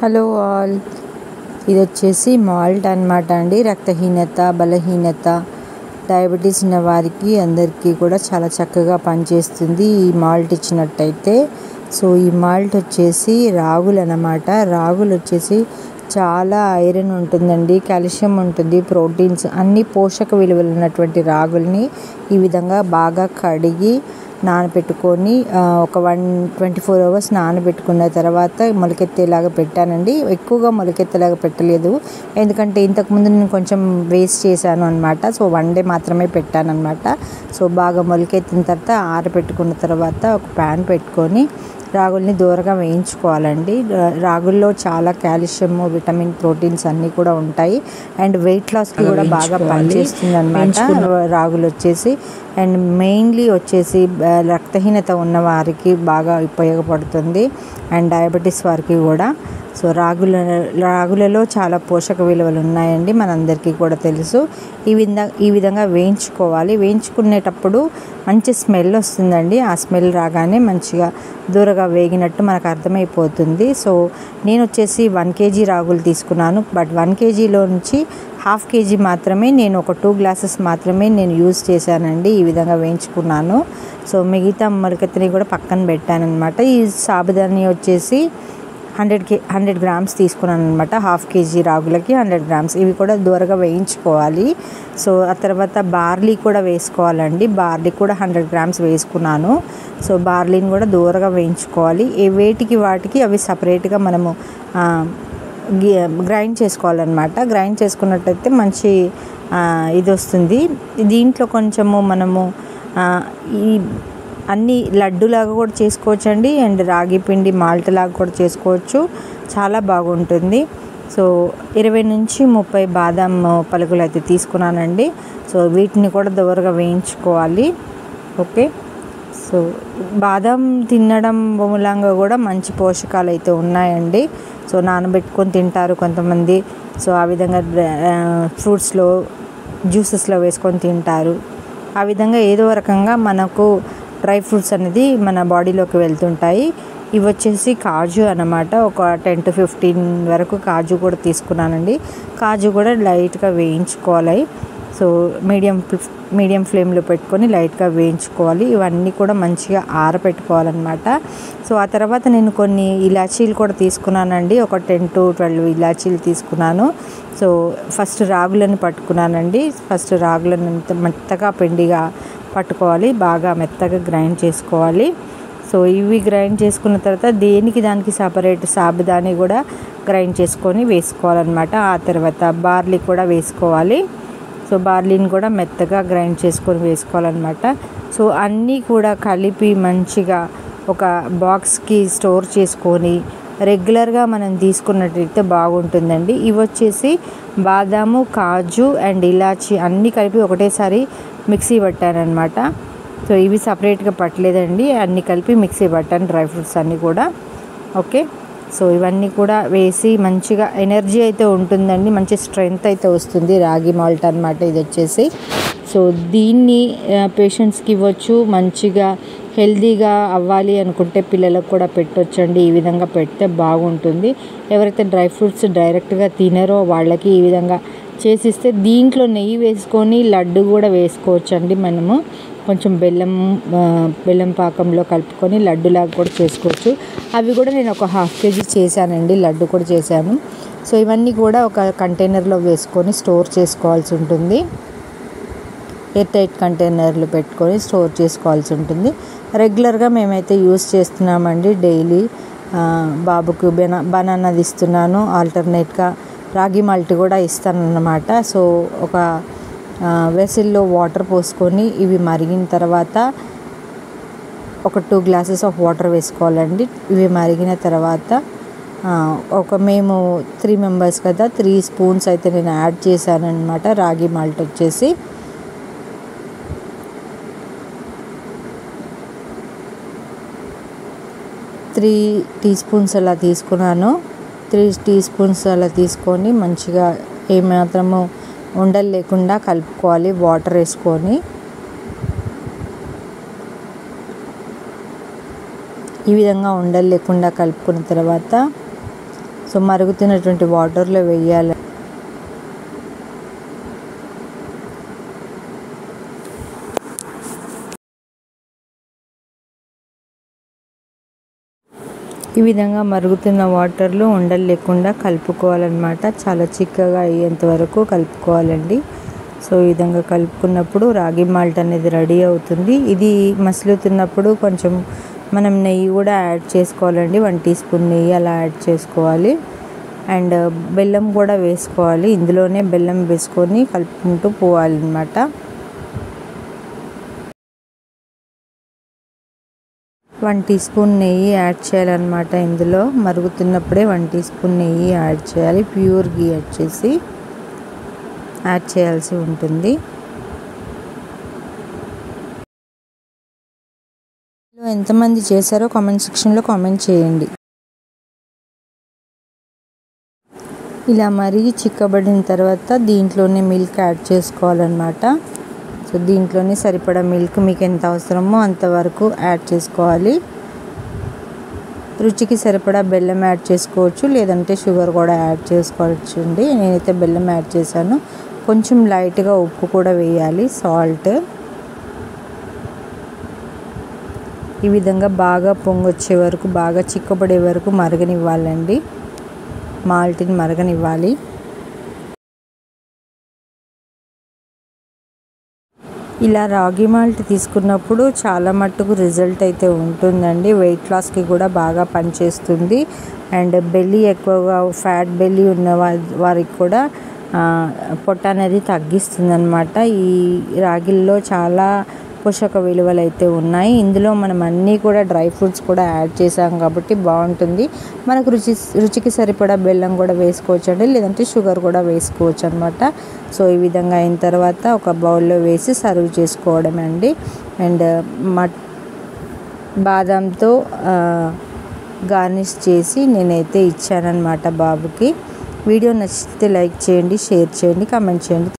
Hello all, ఇది వచ్చేసి malt అనమాట అండి. రక్తహీనత, బలహీనత, డయాబెటీస్ ఉన్న వారికి అందరికీ కూడా చాలా చక్కగా పనిచేస్తుంది ఈ మాల్ట్ ఇచ్చినట్టయితే. సో ఈ మాల్ట్ వచ్చేసి రాగులు అన్నమాట. రాగులు వచ్చేసి చాలా ఐరన్ ఉంటుందండి, కాల్షియం ఉంటుంది, ప్రోటీన్స్, అన్ని పోషక విలువలు ఉన్నటువంటి రాగుల్ని ఈ విధంగా బాగా కడిగి నానబెట్టుకొని ఒక 24 hours నానబెట్టుకున్న తర్వాత మొలకెత్తేలాగా పెట్టానండి. ఎక్కువగా మొలకెత్తేలాగా పెట్టలేదు, ఎందుకంటే ఇంతకుముందు నేను కొంచెం వేస్ట్ చేశాను అనమాట. సో 1 day మాత్రమే పెట్టాను అనమాట. సో బాగా మొలకెత్తిన తర్వాత ఆరబెట్టుకున్న తర్వాత ఒక ప్యాన్ పెట్టుకొని రాగుల్ని దూరగా వేయించుకోవాలండి. రాగుల్లో చాలా కాల్షియం, విటమిన్, ప్రోటీన్స్ అన్నీ కూడా ఉంటాయి. అండ్ వెయిట్ లాస్కి కూడా బాగా పనిచేస్తుంది అనమాట రాగులు వచ్చేసి. అండ్ మెయిన్లీ వచ్చేసి రక్తహీనత ఉన్న వారికి బాగా ఉపయోగపడుతుంది, అండ్ డయాబెటీస్ వారికి కూడా. సో రాగులలో చాలా పోషక విలువలు ఉన్నాయండి, మనందరికీ కూడా తెలుసు. ఈ విధంగా వేయించుకోవాలి. వేయించుకునేటప్పుడు మంచి స్మెల్ వస్తుందండి. ఆ స్మెల్ రాగానే మంచిగా దూరగా వేగినట్టు మనకు అర్థమైపోతుంది. సో నేను వచ్చేసి 1 kg రాగులు తీసుకున్నాను. బట్ 1 kgలో నుంచి 1/2 kg మాత్రమే, నేను ఒక 2 glasses మాత్రమే నేను యూజ్ చేశానండి. ఈ విధంగా వేయించుకున్నాను. సో మిగతా మొలకెత్తని కూడా పక్కన పెట్టాను అనమాట. ఈ సాబుదాని వచ్చేసి 100 grams తీసుకున్నాను అనమాట. 1/2 kg రాగులకి 100 grams. ఇవి కూడా దూరగా వేయించుకోవాలి. సో ఆ తర్వాత బార్లీ కూడా వేసుకోవాలండి. బార్లీ కూడా 100 grams వేసుకున్నాను. సో బార్లీని కూడా దూరగా వేయించుకోవాలి. వేటికి వాటికి అవి సపరేట్గా మనము గ్రైండ్ చేసుకోవాలన్నమాట. గ్రైండ్ చేసుకున్నట్టయితే మంచి ఇది వస్తుంది. దీంట్లో కొంచెము మనము ఈ అన్నీ లడ్డులాగా కూడా చేసుకోవచ్చు అండి, అండ్ రాగి పిండి మాల్ట్ లాగా కూడా చేసుకోవచ్చు. చాలా బాగుంటుంది. సో 20 నుంచి 30 బాదం పలుకులు అయితే తీసుకున్నానండి. సో వీటిని కూడా దూరగా వేయించుకోవాలి. ఓకే. సో బాదం తినడం మూలంగా కూడా మంచి పోషకాలు అయితే ఉన్నాయండి. సో నానబెట్టుకొని తింటారు కొంతమంది. సో ఆ విధంగా ఫ్రూట్స్లో, జ్యూసెస్లో వేసుకొని తింటారు. ఆ విధంగా ఏదో రకంగా మనకు డ్రై ఫ్రూట్స్ అనేది మన బాడీలోకి వెళ్తుంటాయి. ఇవి వచ్చేసి కాజు అన్నమాట. ఒక 10 to 15 వరకు కాజు కూడా తీసుకున్నానండి. కాజు కూడా లైట్గా వేయించుకోవాలి. సో మీడియం ఫ్లేమ్లో పెట్టుకొని లైట్గా వేయించుకోవాలి. ఇవన్నీ కూడా మంచిగా ఆరబెట్టుకోవాలన్నమాట. సో ఆ తర్వాత నేను కొన్ని ఇలాచీలు కూడా తీసుకున్నానండి. ఒక 10 to 12 ఇలాచీలు తీసుకున్నాను. సో ఫస్ట్ రాగులను పట్టుకున్నానండి. ఫస్ట్ రాగులను మెత్తగా పిండిగా పట్టుకోవాలి, బాగా మెత్తగా గ్రైండ్ చేసుకోవాలి. సో ఇవి గ్రైండ్ చేసుకున్న తర్వాత దానికి సపరేట్ సాబుదాని కూడా గ్రైండ్ చేసుకొని వేసుకోవాలన్నమాట. ఆ తర్వాత బార్లీ కూడా వేసుకోవాలి. సో బార్లీని కూడా మెత్తగా గ్రైండ్ చేసుకొని వేసుకోవాలన్నమాట. సో అన్నీ కూడా కలిపి మంచిగా ఒక బాక్స్కి స్టోర్ చేసుకొని రెగ్యులర్గా మనం తీసుకున్నట్టయితే బాగుంటుందండి. ఇవి వచ్చేసి బాదాము, కాజు అండ్ ఇలాచి అన్నీ కలిపి ఒకటేసారి మిక్సీ పట్టానమాట. సో ఇవి సపరేట్గా పట్టలేదండి, అన్నీ కలిపి మిక్సీ పట్టాను, డ్రై ఫ్రూట్స్ అన్నీ కూడా. ఓకే. సో ఇవన్నీ కూడా వేసి మంచిగా ఎనర్జీ అయితే ఉంటుందండి, మంచి స్ట్రెంగ్త్ అయితే వస్తుంది. రాగి మాల్ట్ అనమాట ఇది వచ్చేసి. సో దీన్ని పేషెంట్స్కి ఇవ్వచ్చు. మంచిగా హెల్తీగా అవ్వాలి అనుకుంటే పిల్లలకు కూడా పెట్టొచ్చండి. ఈ విధంగా పెడితే బాగుంటుంది. ఎవరైతే డ్రై ఫ్రూట్స్ డైరెక్ట్గా తినరో వాళ్ళకి ఈ విధంగా చేసిస్తే దీంట్లో నెయ్యి వేసుకొని లడ్డు కూడా వేసుకోవచ్చండి. మనము కొంచెం బెల్లం పాకంలో కలుపుకొని లడ్డులాగా కూడా చేసుకోవచ్చు. అవి కూడా నేను ఒక 1/2 kg చేశానండి, లడ్డు కూడా చేశాను. సో ఇవన్నీ కూడా ఒక కంటైనర్లో వేసుకొని స్టోర్ చేసుకోవాల్సి ఉంటుంది. ఎయిర్ టైట్ కంటైనర్లు పెట్టుకొని స్టోర్ చేసుకోవాల్సి ఉంటుంది. రెగ్యులర్గా మేమైతే యూస్ చేస్తున్నామండి. డైలీ బాబుకు బనానాది ఇస్తున్నాను, ఆల్టర్నేట్గా రాగి మాల్ట్ కూడా ఇస్తానన్నమాట. సో ఒక వెసిల్లో వాటర్ పోసుకొని ఇవి మరిగిన తర్వాత ఒక 2 glasses ఆఫ్ వాటర్ వేసుకోవాలండి. ఇవి మరిగిన తర్వాత మేము 3 members కదా, 3 spoons అయితే నేను యాడ్ చేశాను అనమాట. రాగి మాల్ట్ వచ్చేసి 3 teaspoons అలా తీసుకున్నాను. 3 teaspoons అలా తీసుకొని మంచిగా ఏమాత్రము ఉండలు లేకుండా కలుపుకోవాలి వాటర్ వేసుకొని. ఈ విధంగా ఉండలు లేకుండా కలుపుకున్న తర్వాత సో మరుగుతున్నటువంటి వాటర్లో వేయాలి. ఈ విధంగా మరుగుతున్న వాటర్లో ఉండలు లేకుండా కలుపుకోవాలన్నమాట. చాలా చిక్కగా అయ్యేంత వరకు కలుపుకోవాలండి. సో ఈ విధంగా కలుపుకున్నప్పుడు రాగి మాల్ట్ అనేది రెడీ అవుతుంది. ఇది మసులుతున్నప్పుడు కొంచెం మనం నెయ్యి కూడా యాడ్ చేసుకోవాలండి. 1 టీ స్పూన్ నెయ్యి అలా యాడ్ చేసుకోవాలి. అండ్ బెల్లం కూడా వేసుకోవాలి. ఇందులోనే బెల్లం వేసుకొని కలుపుకుంటూ పోవాలన్నమాట. వన్ టీ స్పూన్ నెయ్యి యాడ్ చేయాలన్నమాట. ఇందులో మరుగుతున్నప్పుడే 1 టీ స్పూన్ నెయ్యి యాడ్ చేయాలి. ప్యూర్ గీ యాడ్ చేయాల్సి ఉంటుంది. ఎంతమంది చేశారో కామెంట్ సెక్షన్లో కామెంట్ చేయండి. ఇలా మరిగి చిక్కబడిన తర్వాత దీంట్లోనే మిల్క్ యాడ్ చేసుకోవాలన్నమాట. సో దీంట్లోనే సరిపడా మిల్క్ మీకు ఎంత అవసరమో అంతవరకు యాడ్ చేసుకోవాలి. రుచికి సరిపడా బెల్లం యాడ్ చేసుకోవచ్చు, లేదంటే షుగర్ కూడా యాడ్ చేసుకోవచ్చు అండి. నేనైతే బెల్లం యాడ్ చేశాను. కొంచెం లైట్గా ఉప్పు కూడా వేయాలి, సాల్ట్. ఈ విధంగా బాగా పొంగొచ్చే వరకు, బాగా చిక్కబడే వరకు మరగనివ్వాలండి. మాల్ట్ని మరగనివ్వాలి. ఇలా రాగి మాల్ట్ తీసుకున్నప్పుడు చాలా మట్టుకు రిజల్ట్ అయితే ఉంటుందండి. వెయిట్ లాస్కి కూడా బాగా పనిచేస్తుంది. అండ్ బెల్లీ ఎక్కువగా ఫ్యాట్ బెల్లీ ఉన్న వారికి కూడా పొట్ట అనేది తగ్గిస్తుంది అన్నమాట. ఈ రాగిల్లో చాలా పోషక విలువలు అయితే ఉన్నాయి. ఇందులో మనం అన్నీ కూడా డ్రై ఫ్రూట్స్ కూడా యాడ్ చేసాం కాబట్టి బాగుంటుంది. మనకు రుచికి సరిపడా బెల్లం కూడా వేసుకోవచ్చు అండి, లేదంటే షుగర్ కూడా వేసుకోవచ్చు అనమాట. సో ఈ విధంగా అయిన తర్వాత ఒక బౌల్లో వేసి సర్వ్ చేసుకోవడమే అండి. అండ్ బాదంతో గార్నిష్ చేసి నేనైతే ఇచ్చానన్నమాట బాబుకి. వీడియో నచ్చితే లైక్ చేయండి, షేర్ చేయండి, కామెంట్ చేయండి.